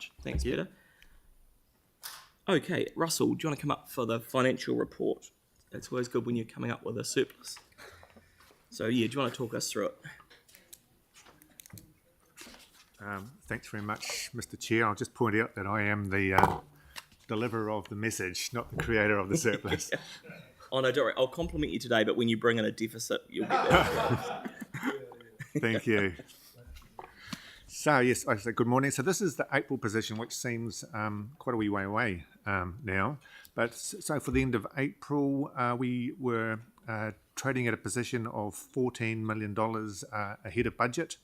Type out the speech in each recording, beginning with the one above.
much. Thanks, Peter. Okay, Russell, do you want to come up for the financial report? It's always good when you're coming up with a surplus. So, yeah, do you want to talk us through it? Thanks very much, Mr. Chair. I'll just point out that I am the deliverer of the message, not the creator of the surplus. Oh, no, don't worry. I'll compliment you today, but when you bring in a deficit, you'll get that. Thank you. So, yes, I say good morning. So this is the April position, which seems quite a wee way away now. But so for the end of April, we were trading at a position of $14 million ahead of budget.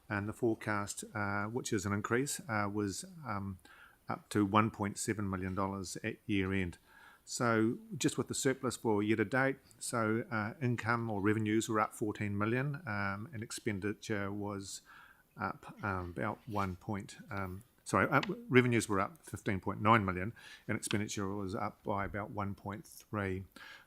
And the forecast, which is an increase, was up to $1.7 million at year end. So just with the surplus for year to date, so income or revenues were up 14 million, and expenditure was up about revenues were up 15.9 million, and expenditure was up by about 1.3.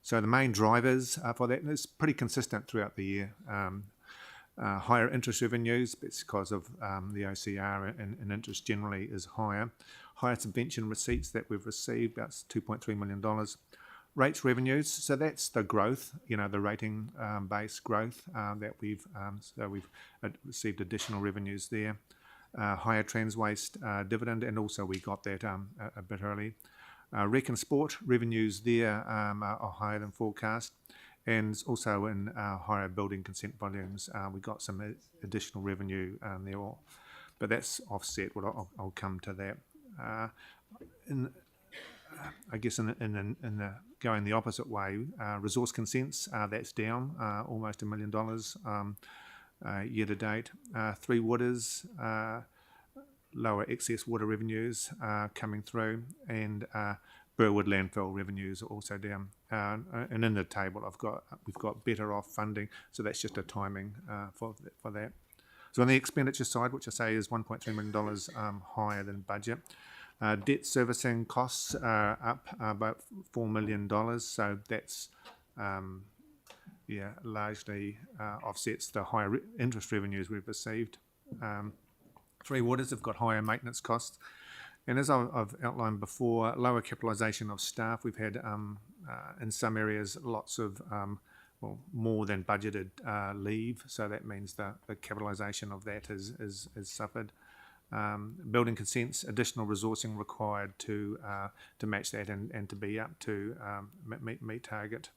So the main drivers for that is pretty consistent throughout the year. Higher interest revenues, it's because of the OCR and interest generally is higher. Higher subvention receipts that we've received, about $2.3 million. Rates revenues, so that's the growth, the rating based growth that we've received additional revenues there. Higher trans waste dividend, and also we got that a bit early. Rec and sport revenues there are higher than forecast. And also in higher building consent volumes, we got some additional revenue there, but that's offset. I'll come to that. I guess in the going the opposite way, resource consents that's down almost $1 million year to date. Three Waters, lower excess water revenues coming through, and Burwood landfill revenues are also down, and in the table we've got better off funding, so that's just a timing for that. So on the expenditure side, which I say is $1.3 million higher than budget, debt servicing costs are up about $4 million, so that's largely offsets the higher interest revenues we've received. Three Waters have got higher maintenance costs. And as I've outlined before, lower capitalisation of staff. We've had, in some areas, lots of, more than budgeted leave. So that means the capitalisation of that is suffered. Building consents, additional resourcing required to match that and to be up to meet target.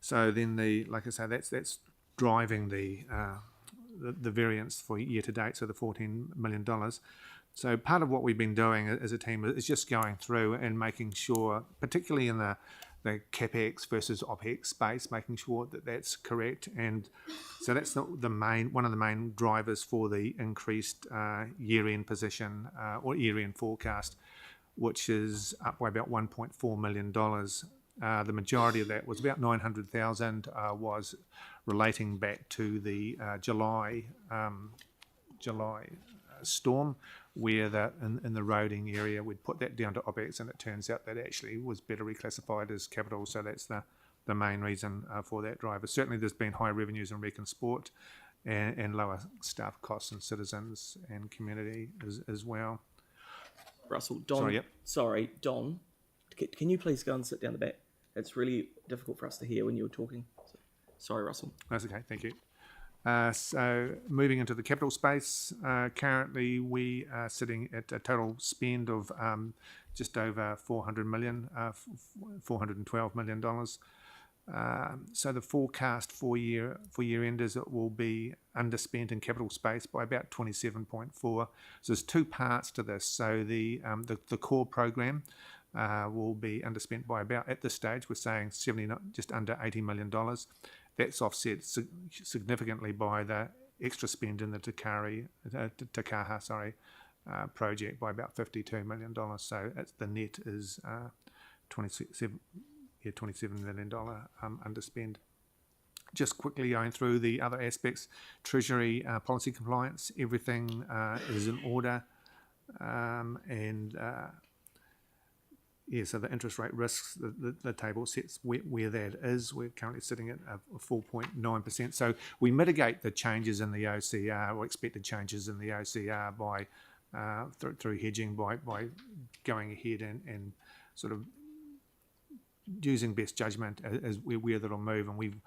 So then like I say, that's driving the variance for year to date, so the $14 million. So part of what we've been doing as a team is just going through and making sure, particularly in the CapEx versus OpEx space, making sure that that's correct. And so that's not one of the main drivers for the increased year-end position or year-end forecast, which is up by about $1.4 million. The majority of that was about $900,000 was relating back to the July storm, where in the roading area we'd put that down to OpEx, and it turns out that actually was better reclassified as capital, so that's the main reason for that driver. Certainly there's been high revenues in rec and sport and lower staff costs in citizens and community as well. Russell, Don, sorry, Don, can you please go and sit down the back? It's really difficult for us to hear when you're talking. Sorry, Russell. That's okay, thank you. So moving into the capital space, currently we are sitting at a total spend of just over $400 million, $412 million. So the forecast for year end is it will be underspent in capital space by about 27.4. So there's two parts to this. So the core program will be underspent by about, at this stage, we're saying just under $80 million. That's offset significantly by the extra spend in the Takaha project by about $52 million. So the net is $27 million underspend. Just quickly going through the other aspects, Treasury policy compliance, everything is in order, and so the interest rate risks, the table sets where that is. We're currently sitting at a 4.9%. So we mitigate the changes in the OCR or expected changes in the OCR by through hedging by going ahead and sort of using best judgment as where that'll move. And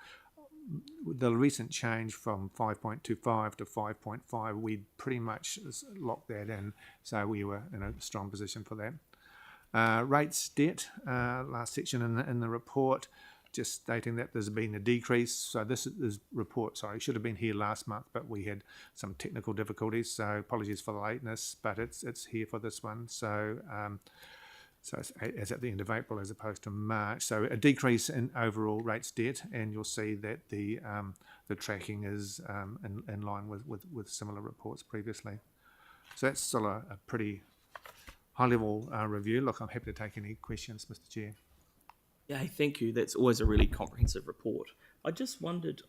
the recent change from 5.25 to 5.5, we pretty much locked that in. So we were in a strong position for that. Rates debt, last section in the report, just stating that there's been a decrease. So this report, should have been here last month, but we had some technical difficulties. So apologies for the lateness, but it's here for this one. So it's at the end of April as opposed to March. So a decrease in overall rates debt, and you'll see that the tracking is in line with similar reports previously. So that's still a pretty high-level review. Look, I'm happy to take any questions, Mr. Chair. Yeah, thank you. That's always a really comprehensive report. I just wondered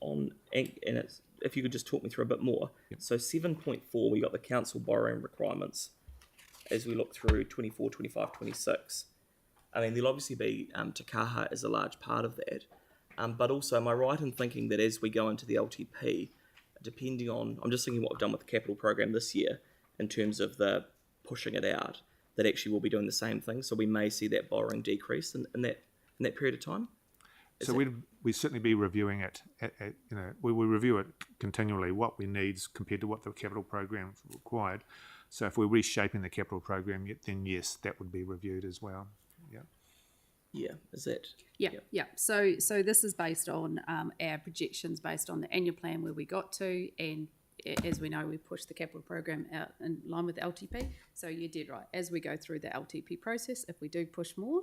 if you could just talk me through a bit more. Yep. So 7.4, we got the council borrowing requirements as we look through 24, 25, 26. I mean, there'll obviously be Te Kaha is a large part of that. But also, am I right in thinking that as we go into the LTP, depending on, I'm just thinking what we've done with the capital program this year in terms of the pushing it out, that actually we'll be doing the same thing. So we may see that borrowing decrease in that period of time. So we'd certainly be reviewing it. We will review it continually, what we need compared to what the capital program required. So if we're reshaping the capital program, then yes, that would be reviewed as well. Yeah. Yeah. Is that? Yeah. So this is based on our projections based on the annual plan where we got to, and as we know, we pushed the capital program out in line with the LTP. So you did right. As we go through the LTP process, if we do push more,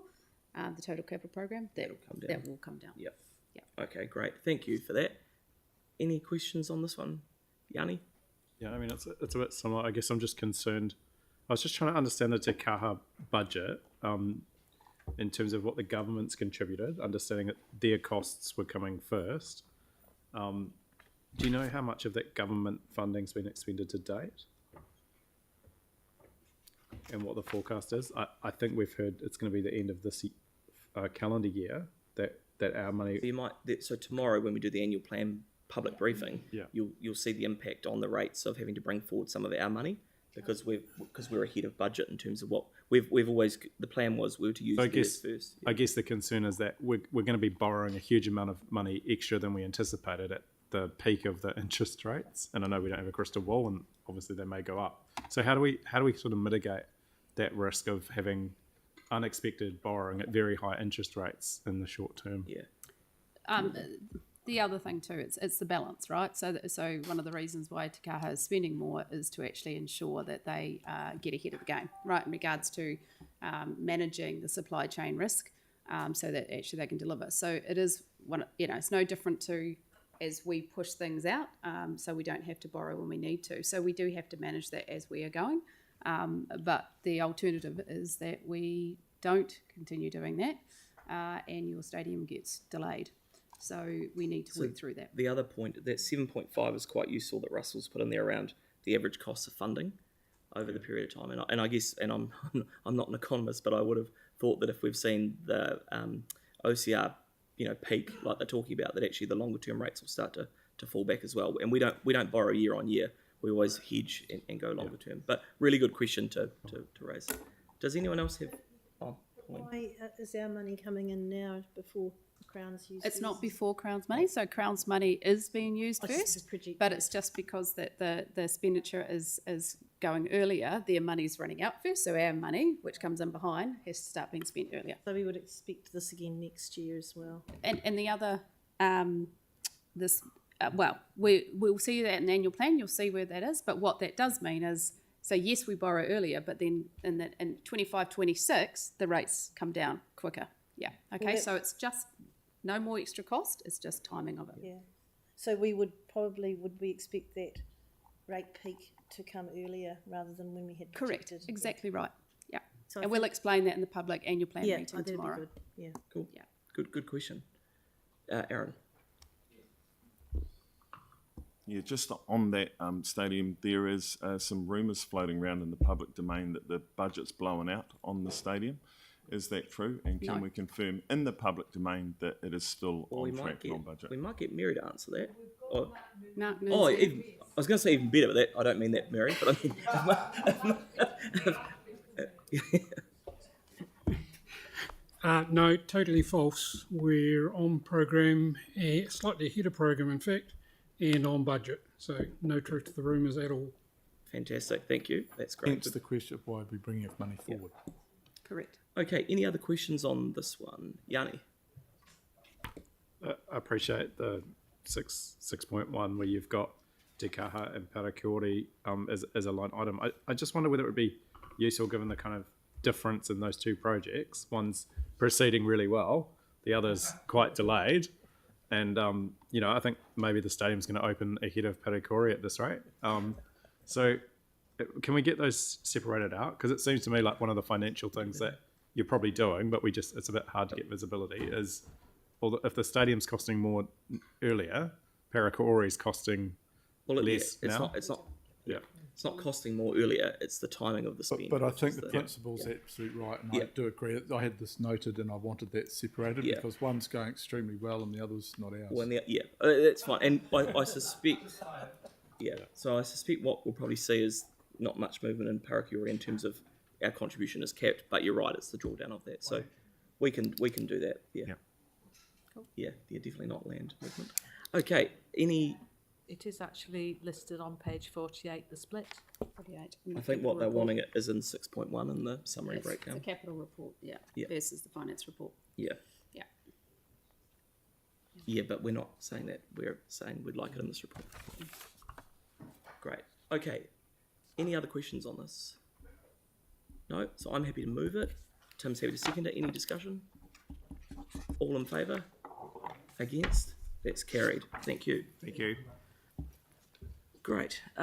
the total capital program, that will come down. Yep. Okay, great. Thank you for that. Any questions on this one, Yanni? Yeah, I mean, it's a bit similar. I guess I'm just concerned. I was just trying to understand the Te Kaha budget in terms of what the government's contributed, understanding that their costs were coming first. Do you know how much of that government funding's been expended to date? And what the forecast is? I think we've heard it's going to be the end of this calendar year that our money... So tomorrow when we do the annual plan public briefing, you'll see the impact on the rates of having to bring forward some of our money because we're ahead of budget in terms of what we've always, the plan was we were to use theirs first. I guess the concern is that we're going to be borrowing a huge amount of money extra than we anticipated at the peak of the interest rates, and I know we don't have a crystal ball, and obviously they may go up. So how do we sort of mitigate that risk of having unexpected borrowing at very high interest rates in the short term? Yeah. The other thing too, it's the balance, right? So one of the reasons why Te Kaha is spending more is to actually ensure that they get ahead of the game, right, in regards to managing the supply chain risk, so that actually they can deliver. So it is it's no different to as we push things out, so we don't have to borrow when we need to. So we do have to manage that as we are going. But the alternative is that we don't continue doing that, and your stadium gets delayed. So we need to work through that. The other point, that 7.5 is quite useful that Russell's put in there around the average cost of funding over the period of time. And I guess, and I'm not an economist, but I would have thought that if we've seen the OCR peak like they're talking about, that actually the longer term rates will start to fall back as well. And we don't borrow year on year. We always hedge and go longer term. But really good question to raise. Does anyone else have? Why is our money coming in now before Crown's used? It's not before Crown's money. So Crown's money is being used first, but it's just because that the expenditure is going earlier. Their money's running out first, so our money, which comes in behind, has to start being spent earlier. So we would expect this again next year as well. And the other we'll see that in the annual plan. You'll see where that is. But what that does mean is, so yes, we borrow earlier, but then in 25, 26, the rates come down quicker. Yeah. Okay. Well, so it's just no more extra cost. It's just timing of it. Yeah. So we would we expect that rate peak to come earlier rather than when we had projected? Correct. Exactly right. Yeah. So and we'll explain that in the public annual plan meeting tomorrow. Good. Yeah. Cool. Yeah. Good question. Aaron. Yeah, just on that stadium, there is some rumours floating around in the public domain that the budget's blown out on the stadium, Is that true? And can No. we confirm in the public domain that it is still Or on track and on budget? we might get Mary to answer that. Or, Mark oh, Lindsay? even, I was going to say even better, but that I don't mean that, Mary. But I mean, No, totally false. We're on program, slightly ahead of program, in fact, and on budget. So no truth to the rumours at all. fantastic. Thank you. That's great. Hence the question of why we bring enough money forward. Correct. Okay. Any other questions on this one, Yanni? I appreciate the 6.1 where you've got Te Kaha and Parakiori as a line item. I just wonder whether it would be useful given the kind of difference in those two projects. One's proceeding really well, the other's quite delayed. And, I think maybe the stadium's going to open ahead of Parakiori at this rate. So can we get those separated out? Because it seems to me like one of the financial things that you're probably doing, but it's a bit hard to get visibility, is if the stadium's costing more earlier, Parakiori's costing less it's now. not. Yeah. It's not costing more earlier. It's the timing of the spend. But I which think is the principle's absolutely right, and Yeah. I do agree. I had this noted, and I wanted that separated Yeah. because one's going extremely well, and the other's not ours. Well, that's fine. And I suspect, so I suspect what we'll probably see is not much movement in Parakiori in terms of our contribution is capped. But you're right, it's the drawdown of that. So we can do that. Yeah. Yep. Yeah, definitely not land movement. Okay. It is actually listed on page 48, the split. 48. I think what they're wanting it is in 6.1 in the summary It's breakdown. the capital report, Yeah. versus the finance report. Yeah. Yeah. Yeah, but we're not saying that. We're saying we'd like it in this report. Great. Okay. Any other questions on this? No? So I'm happy to move it. Tim's happy to second it. Any discussion? All in favour? Against? That's carried. Thank you. Thank you. Great.